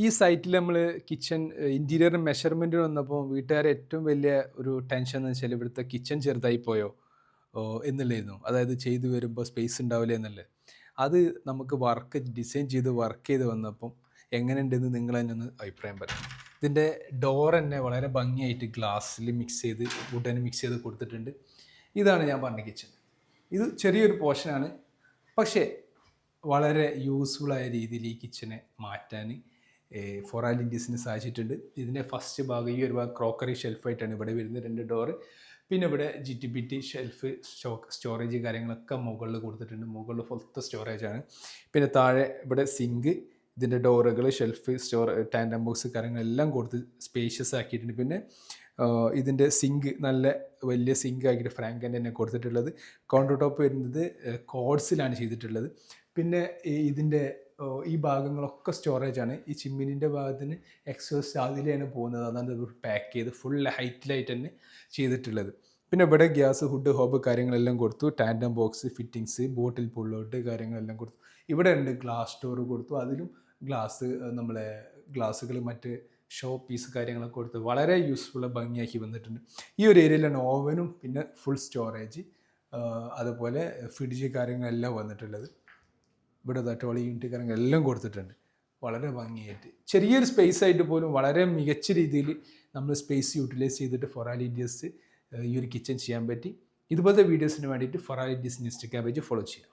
ഈ സൈറ്റിൽ നമ്മൾ കിച്ചൺ ഇൻറ്റീരിയർ മെഷർമെൻറ്റ് വന്നപ്പോൾ വീട്ടുകാരെ ഏറ്റവും വലിയ ഒരു ടെൻഷൻ എന്ന് വെച്ചാൽ ഇവിടുത്തെ കിച്ചൺ ചെറുതായി പോയോ എന്നുള്ളതായിരുന്നു. അതായത് ചെയ്തു വരുമ്പോൾ സ്പേസ് ഉണ്ടാവില്ല എന്നുള്ളത്. അത് നമുക്ക് ഡിസൈൻ ചെയ്ത് വർക്ക് ചെയ്ത് വന്നപ്പം എങ്ങനെയുണ്ടെന്ന് നിങ്ങൾ തന്നെ ഒന്ന് അഭിപ്രായം പറയാം. ഇതിൻ്റെ ഡോർ തന്നെ വളരെ ഭംഗിയായിട്ട് ഗ്ലാസ്സിൽ മിക്സ് ചെയ്ത് വുഡൻ മിക്സ് ചെയ്ത് കൊടുത്തിട്ടുണ്ട്. ഇതാണ് ഞാൻ പറഞ്ഞ കിച്ചൺ. ഇത് ചെറിയൊരു പോർഷനാണ്, പക്ഷേ വളരെ യൂസ്ഫുള്ളായ രീതിയിൽ ഈ കിച്ചനെ മാറ്റാൻ ഫോറാൽ ഇൻഡീസിന് സാധിച്ചിട്ടുണ്ട്. ഇതിൻ്റെ ഫസ്റ്റ് ഭാഗം ഈ ഒരു ഭാഗം ക്രോക്കറി ഷെൽഫായിട്ടാണ് ഇവിടെ വരുന്നത്, 2 ഡോറ്. പിന്നെ ഇവിടെ GTPT ഷെൽഫ് സ്റ്റോറേജ് കാര്യങ്ങളൊക്കെ മുകളിൽ കൊടുത്തിട്ടുണ്ട്. മുകളിൽ ഫുള്ളത്തെ സ്റ്റോറേജാണ്. പിന്നെ താഴെ ഇവിടെ സിങ്ക്, ഇതിൻ്റെ ഡോറുകൾ, ഷെൽഫ്, ടാൻഡം ബോക്സ് കാര്യങ്ങളെല്ലാം കൊടുത്ത് സ്പേഷ്യസ് ആക്കിയിട്ടുണ്ട്. പിന്നെ ഇതിൻ്റെ സിങ്ക് നല്ല വലിയ സിങ്ക് ആക്കിയിട്ട് ഫ്രാങ്കൻ്റെ തന്നെ കൊടുത്തിട്ടുള്ളത്. കൗണ്ടർ ടോപ്പ് വരുന്നത് കോഡ്സിലാണ് ചെയ്തിട്ടുള്ളത്. പിന്നെ ഇതിൻ്റെ ഈ ഭാഗങ്ങളൊക്കെ സ്റ്റോറേജാണ്. ഈ ചിമ്മിനിൻ്റെ ഭാഗത്തിന് എക്സോസ്റ്റ് അതിലാണ് പോകുന്നത്. അതാണ് പാക്ക് ചെയ്ത് ഫുൾ ഹൈറ്റിലായിട്ട് തന്നെ ചെയ്തിട്ടുള്ളത്. പിന്നെ ഇവിടെ ഗ്യാസ്, ഹുഡ്, ഹോബ് കാര്യങ്ങളെല്ലാം കൊടുത്തു. ടാൻഡം ബോക്സ്, ഫിറ്റിങ്സ്, ബോട്ടിൽ പുള്ളൗട്ട് കാര്യങ്ങളെല്ലാം കൊടുത്തു. ഇവിടെ ഉണ്ട് ഗ്ലാസ് ഡോർ കൊടുത്തു. അതിലും നമ്മളെ ഗ്ലാസ്സുകൾ മറ്റ് ഷോ പീസ് കാര്യങ്ങളൊക്കെ കൊടുത്ത് വളരെ യൂസ്ഫുൾ ഭംഗിയാക്കി വന്നിട്ടുണ്ട്. ഈ ഒരു ഏരിയയിലാണ് ഓവനും പിന്നെ ഫുൾ സ്റ്റോറേജ്, അതുപോലെ ഫ്രിഡ്ജ് കാര്യങ്ങളെല്ലാം വന്നിട്ടുള്ളത്. ഇവിടെ ടോളി യൂണിറ്റ് കാര്യങ്ങളെല്ലാം കൊടുത്തിട്ടുണ്ട്. വളരെ ഭംഗിയായിട്ട് ചെറിയൊരു സ്പേസ് ആയിട്ട് പോലും വളരെ മികച്ച രീതിയിൽ നമ്മൾ സ്പേസ് യൂട്ടിലൈസ് ചെയ്തിട്ട് ഫോറാൽ ഇന്ത്യസ് ഈ ഒരു കിച്ചൺ ചെയ്യാൻ പറ്റി. ഇതുപോലത്തെ വീഡിയോസിന് വേണ്ടിയിട്ട് ഫോറാൽ ഇന്ത്യസ് ഇൻസ്റ്റാഗ്രാം പേജ് ഫോളോ ചെയ്യാം.